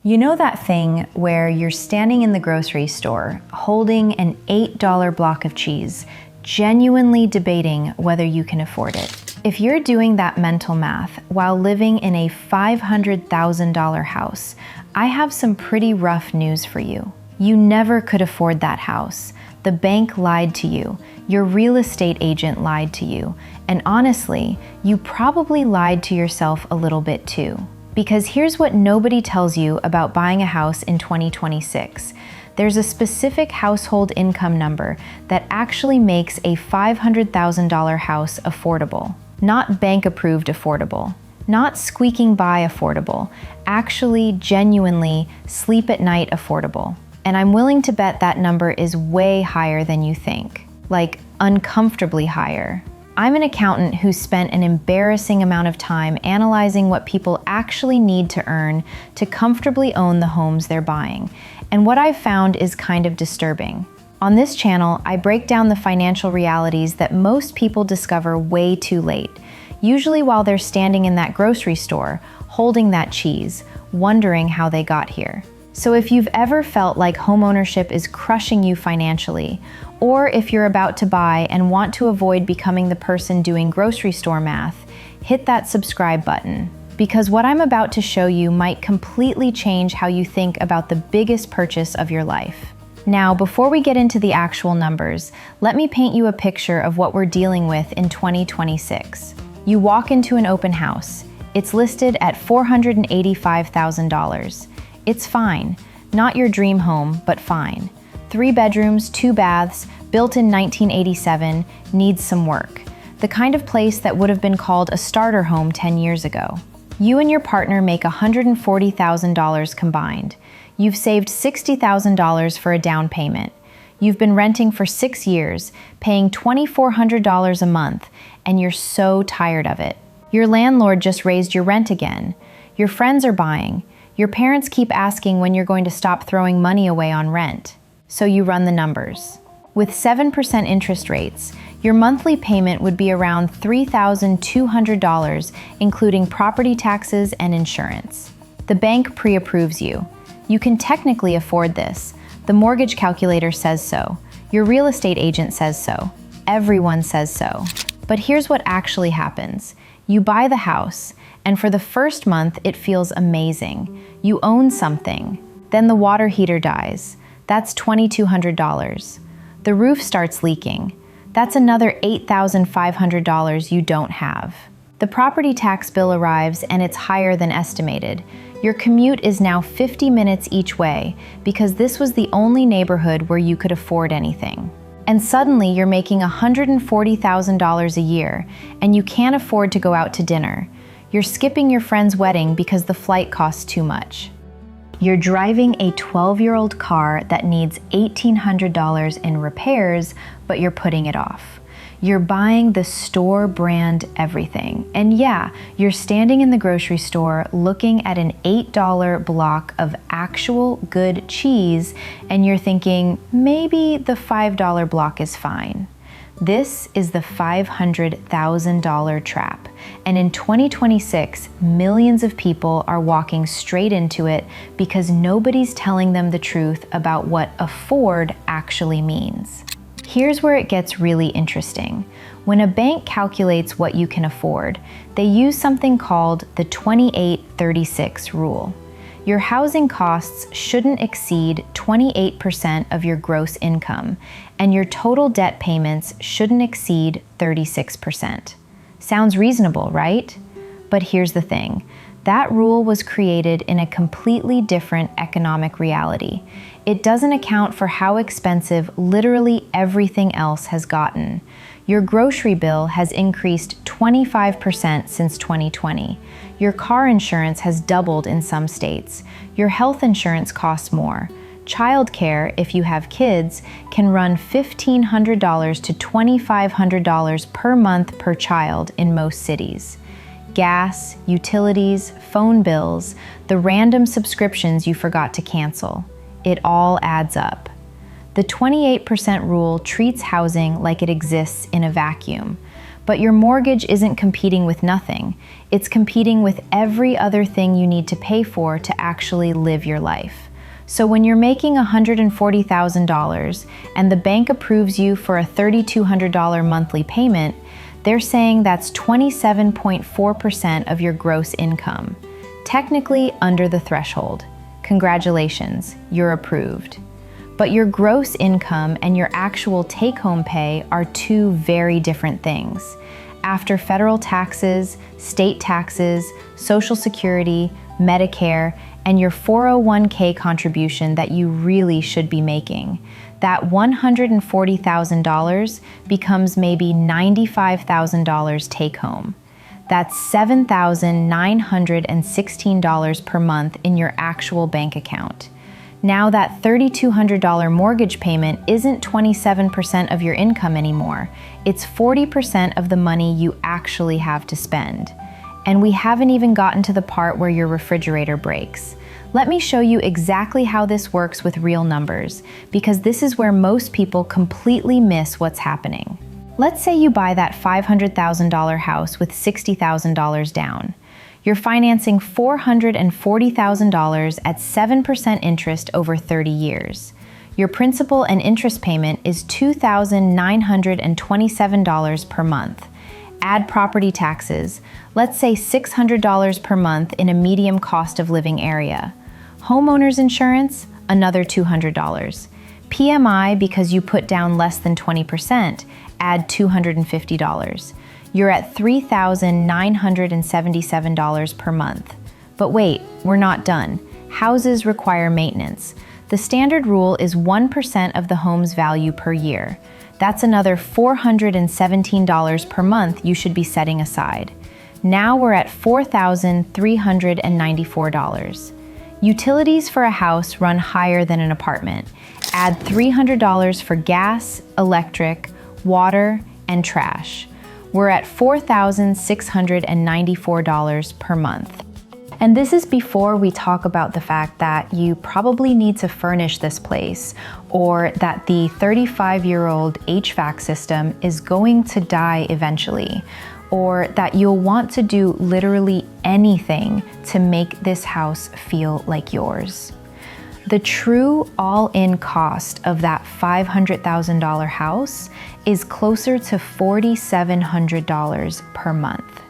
You know that thing where you're standing in the grocery store holding an $8 block of cheese, genuinely debating whether you can afford it? If you're doing that mental math while living in a $500,000 house, I have some pretty rough news for you. You never could afford that house. The bank lied to you. Your real estate agent lied to you. And honestly, you probably lied to yourself a little bit too. Because here's what nobody tells you about buying a house in 2026. There's a specific household income number that actually makes a $500,000 house affordable. Not bank-approved affordable. Not squeaking by affordable. Actually, genuinely, sleep-at-night affordable. And I'm willing to bet that number is way higher than you think. Like, uncomfortably higher. I'm an accountant who spent an embarrassing amount of time analyzing what people actually need to earn to comfortably own the homes they're buying. And what I've found is kind of disturbing. On this channel, I break down the financial realities that most people discover way too late, usually while they're standing in that grocery store, holding that cheese, wondering how they got here. So if you've ever felt like homeownership is crushing you financially, or if you're about to buy and want to avoid becoming the person doing grocery store math, hit that subscribe button. Because what I'm about to show you might completely change how you think about the biggest purchase of your life. Now, before we get into the actual numbers, let me paint you a picture of what we're dealing with in 2026. You walk into an open house. It's listed at $485,000. It's fine. Not your dream home, but fine. 3 bedrooms, 2 baths, built in 1987, needs some work. The kind of place that would have been called a starter home 10 years ago. You and your partner make $140,000 combined. You've saved $60,000 for a down payment. You've been renting for 6 years, paying $2,400 a month, and you're so tired of it. Your landlord just raised your rent again. Your friends are buying. Your parents keep asking when you're going to stop throwing money away on rent. So you run the numbers. With 7% interest rates, your monthly payment would be around $3,200, including property taxes and insurance. The bank pre-approves you. You can technically afford this. The mortgage calculator says so. Your real estate agent says so. Everyone says so. But here's what actually happens. You buy the house, and for the first month, it feels amazing. You own something. Then the water heater dies. That's $2,200. The roof starts leaking. That's another $8,500 you don't have. The property tax bill arrives and it's higher than estimated. Your commute is now 50 minutes each way because this was the only neighborhood where you could afford anything. And suddenly you're making $140,000 a year and you can't afford to go out to dinner. You're skipping your friend's wedding because the flight costs too much. You're driving a 12-year-old car that needs $1,800 in repairs, but you're putting it off. You're buying the store brand everything. And yeah, you're standing in the grocery store looking at an $8 block of actual good cheese, and you're thinking, maybe the $5 block is fine. This is the $500,000 trap. And in 2026, millions of people are walking straight into it because nobody's telling them the truth about what afford actually means. Here's where it gets really interesting. When a bank calculates what you can afford, they use something called the 28-36 rule. Your housing costs shouldn't exceed 28% of your gross income, and your total debt payments shouldn't exceed 36%. Sounds reasonable, right? But here's the thing. That rule was created in a completely different economic reality. It doesn't account for how expensive literally everything else has gotten. Your grocery bill has increased 25% since 2020. Your car insurance has doubled in some states. Your health insurance costs more. Childcare, if you have kids, can run $1,500 to $2,500 per month per child in most cities. Gas, utilities, phone bills, the random subscriptions you forgot to cancel. It all adds up. The 28% rule treats housing like it exists in a vacuum. But your mortgage isn't competing with nothing. It's competing with every other thing you need to pay for to actually live your life. So when you're making $140,000 and the bank approves you for a $3,200 monthly payment, they're saying that's 27.4% of your gross income. Technically under the threshold. Congratulations, you're approved. But your gross income and your actual take-home pay are two very different things. After federal taxes, state taxes, Social Security, Medicare, and your 401k contribution that you really should be making, that $140,000 becomes maybe $95,000 take-home. That's $7,916 per month in your actual bank account. Now that $3,200 mortgage payment isn't 27% of your income anymore. It's 40% of the money you actually have to spend. And we haven't even gotten to the part where your refrigerator breaks. Let me show you exactly how this works with real numbers, because this is where most people completely miss what's happening. Let's say you buy that $500,000 house with $60,000 down. You're financing $440,000 at 7% interest over 30 years. Your principal and interest payment is $2,927 per month. Add property taxes, let's say $600 per month in a medium cost of living area. Homeowner's insurance, another $200. PMI, because you put down less than 20%, add $250. You're at $3,977 per month. But wait, we're not done. Houses require maintenance. The standard rule is 1% of the home's value per year. That's another $417 per month you should be setting aside. Now we're at $4,394. Utilities for a house run higher than an apartment. Add $300 for gas, electric, water, and trash. We're at $4,694 per month. And this is before we talk about the fact that you probably need to furnish this place, or that the 35-year-old HVAC system is going to die eventually, or that you'll want to do literally anything to make this house feel like yours. The true all-in cost of that $500,000 house is closer to $4,700 per month.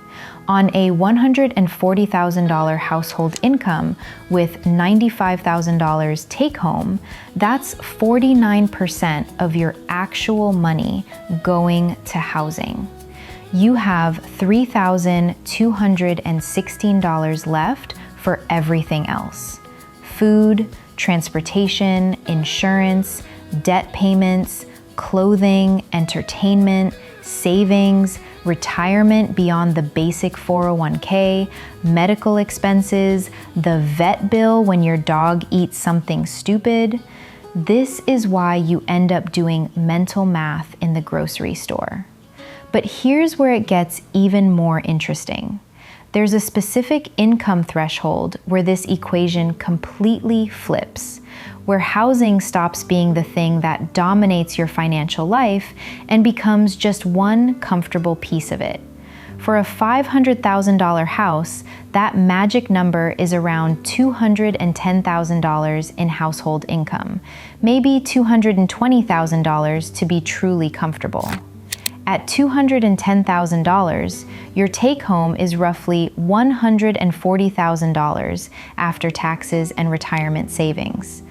On a $140,000 household income with $95,000 take-home, that's 49% of your actual money going to housing. You have $3,216 left for everything else. Food, transportation, insurance, debt payments, clothing, entertainment, savings, retirement beyond the basic 401k, medical expenses, the vet bill when your dog eats something stupid. This is why you end up doing mental math in the grocery store. But here's where it gets even more interesting. There's a specific income threshold where this equation completely flips, where housing stops being the thing that dominates your financial life and becomes just one comfortable piece of it. For a $500,000 house, that magic number is around $210,000 in household income, maybe $220,000 to be truly comfortable. At $210,000, your take-home is roughly $140,000 after taxes and retirement savings.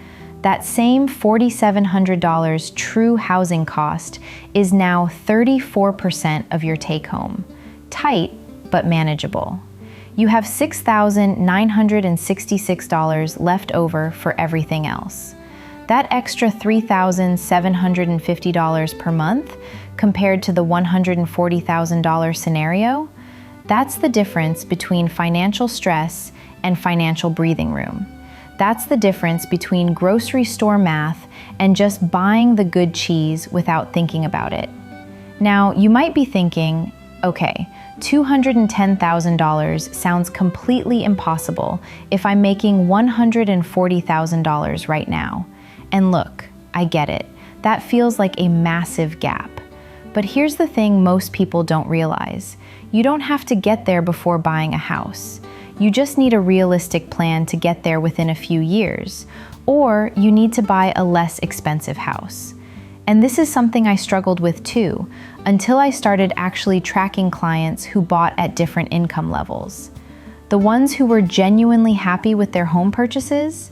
That same $4,700 true housing cost is now 34% of your take-home. Tight, but manageable. You have $6,966 left over for everything else. That extra $3,750 per month compared to the $140,000 scenario, that's the difference between financial stress and financial breathing room. That's the difference between grocery store math and just buying the good cheese without thinking about it. Now, you might be thinking, okay, $210,000 sounds completely impossible if I'm making $140,000 right now. And look, I get it. That feels like a massive gap. But here's the thing most people don't realize. You don't have to get there before buying a house. You just need a realistic plan to get there within a few years, or you need to buy a less expensive house. And this is something I struggled with too, until I started actually tracking clients who bought at different income levels. The ones who were genuinely happy with their home purchases,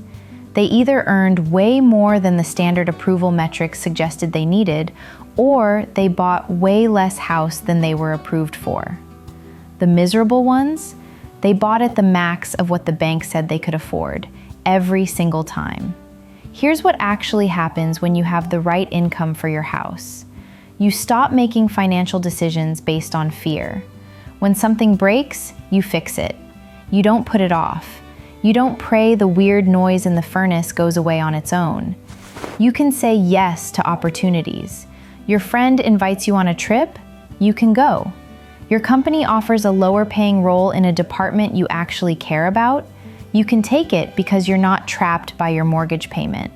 they either earned way more than the standard approval metrics suggested they needed, or they bought way less house than they were approved for. The miserable ones, they bought at the max of what the bank said they could afford, every single time. Here's what actually happens when you have the right income for your house. You stop making financial decisions based on fear. When something breaks, you fix it. You don't put it off. You don't pray the weird noise in the furnace goes away on its own. You can say yes to opportunities. Your friend invites you on a trip, you can go. Your company offers a lower paying role in a department you actually care about, you can take it because you're not trapped by your mortgage payment.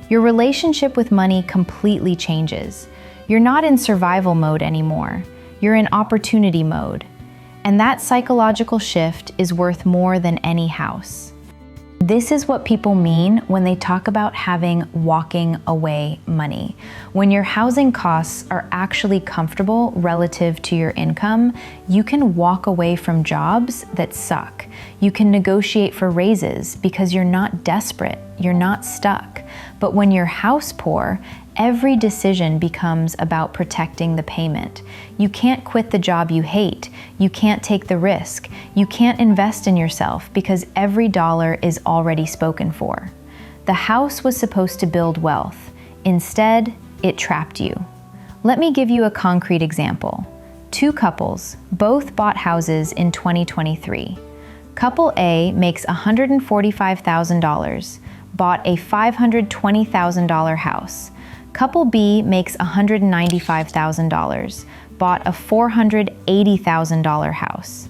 Your relationship with money completely changes. You're not in survival mode anymore. You're in opportunity mode. And that psychological shift is worth more than any house. This is what people mean when they talk about having walking away money. When your housing costs are actually comfortable relative to your income, you can walk away from jobs that suck. You can negotiate for raises because you're not desperate, you're not stuck. But when you're house poor, every decision becomes about protecting the payment. You can't quit the job you hate. You can't take the risk. You can't invest in yourself because every dollar is already spoken for. The house was supposed to build wealth. Instead, it trapped you. Let me give you a concrete example. Two couples, both bought houses in 2023. Couple A makes $145,000, bought a $520,000 house. Couple B makes $195,000, bought a $480,000 house.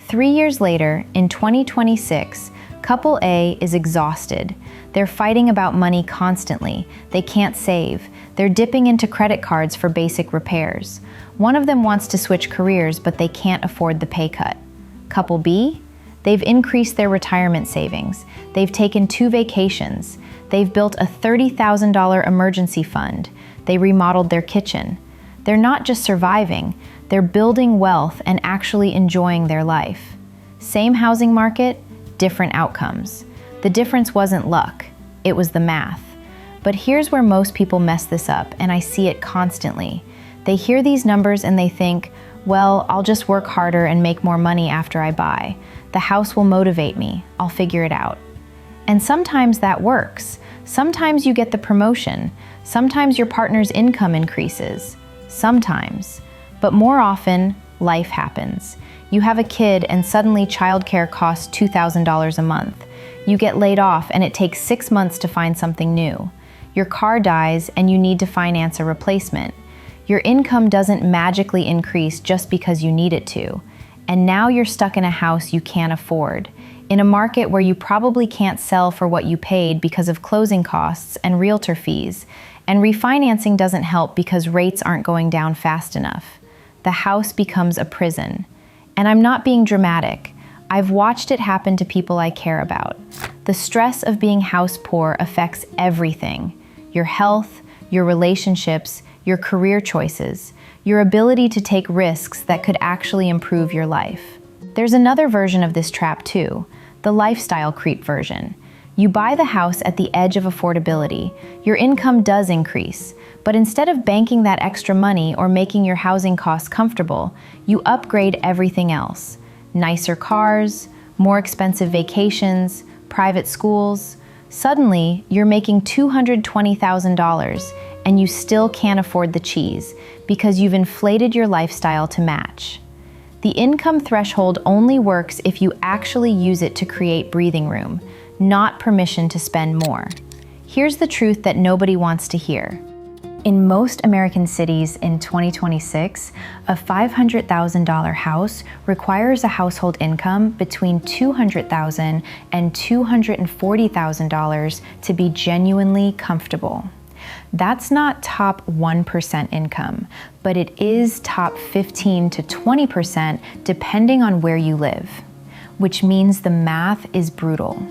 3 years later, in 2026, Couple A is exhausted. They're fighting about money constantly. They can't save. They're dipping into credit cards for basic repairs. One of them wants to switch careers, but they can't afford the pay cut. Couple B? They've increased their retirement savings. They've taken 2 vacations. They've built a $30,000 emergency fund. They remodeled their kitchen. They're not just surviving, they're building wealth and actually enjoying their life. Same housing market, different outcomes. The difference wasn't luck, it was the math. But here's where most people mess this up, and I see it constantly. They hear these numbers and they think, well, I'll just work harder and make more money after I buy. The house will motivate me, I'll figure it out. And sometimes that works. Sometimes you get the promotion. Sometimes your partner's income increases. Sometimes. But more often, life happens. You have a kid and suddenly childcare costs $2,000 a month. You get laid off and it takes 6 months to find something new. Your car dies and you need to finance a replacement. Your income doesn't magically increase just because you need it to. And now you're stuck in a house you can't afford. In a market where you probably can't sell for what you paid because of closing costs and realtor fees, and refinancing doesn't help because rates aren't going down fast enough. The house becomes a prison. And I'm not being dramatic. I've watched it happen to people I care about. The stress of being house poor affects everything: your health, your relationships, your career choices, your ability to take risks that could actually improve your life. There's another version of this trap too, the lifestyle creep version. You buy the house at the edge of affordability. Your income does increase, but instead of banking that extra money or making your housing costs comfortable, you upgrade everything else. Nicer cars, more expensive vacations, private schools. Suddenly, you're making $220,000 and you still can't afford the cheese because you've inflated your lifestyle to match. The income threshold only works if you actually use it to create breathing room, not permission to spend more. Here's the truth that nobody wants to hear. In most American cities in 2026, a $500,000 house requires a household income between $200,000 and $240,000 to be genuinely comfortable. That's not top 1% income, but it is top 15 to 20% depending on where you live, which means the math is brutal.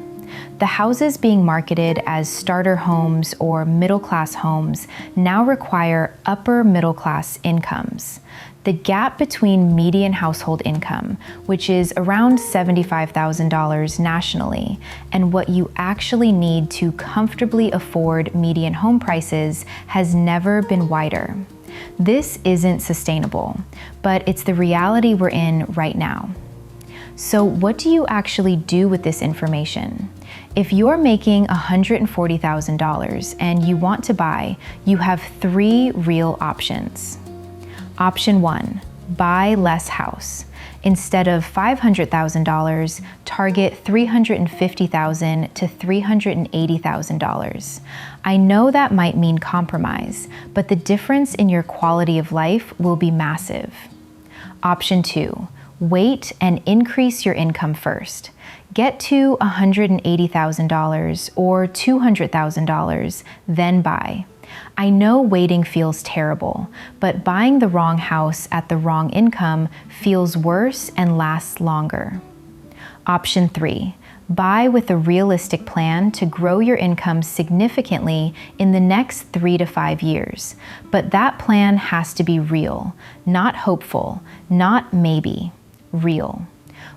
The houses being marketed as starter homes or middle-class homes now require upper middle-class incomes. The gap between median household income, which is around $75,000 nationally, and what you actually need to comfortably afford median home prices has never been wider. This isn't sustainable, but it's the reality we're in right now. So what do you actually do with this information? If you're making $140,000 and you want to buy, you have 3 real options. Option 1, buy less house. Instead of $500,000, target $350,000 to $380,000. I know that might mean compromise, but the difference in your quality of life will be massive. Option 2, wait and increase your income first. Get to $180,000 or $200,000, then buy. I know waiting feels terrible, but buying the wrong house at the wrong income feels worse and lasts longer. Option 3, buy with a realistic plan to grow your income significantly in the next 3 to 5 years. But that plan has to be real, not hopeful, not maybe, real.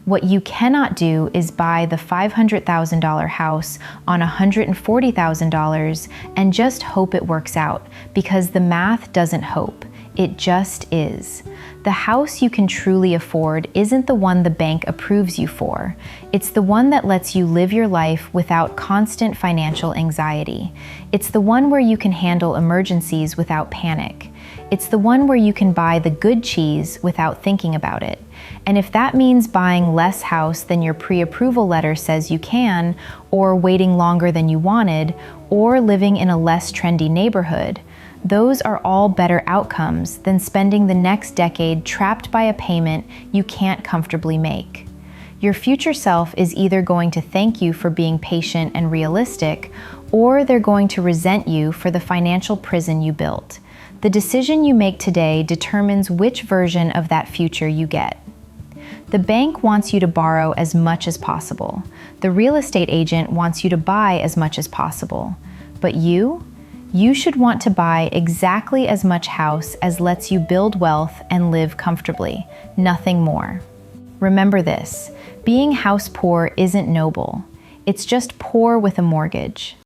What you cannot do is buy the $500,000 house on $140,000 and just hope it works out, because the math doesn't hope, it just is. The house you can truly afford isn't the one the bank approves you for. It's the one that lets you live your life without constant financial anxiety. It's the one where you can handle emergencies without panic. It's the one where you can buy the good cheese without thinking about it. And if that means buying less house than your pre-approval letter says you can, or waiting longer than you wanted, or living in a less trendy neighborhood, those are all better outcomes than spending the next decade trapped by a payment you can't comfortably make. Your future self is either going to thank you for being patient and realistic, or they're going to resent you for the financial prison you built. The decision you make today determines which version of that future you get. The bank wants you to borrow as much as possible. The real estate agent wants you to buy as much as possible. But you should want to buy exactly as much house as lets you build wealth and live comfortably, nothing more. Remember this, being house poor isn't noble. It's just poor with a mortgage.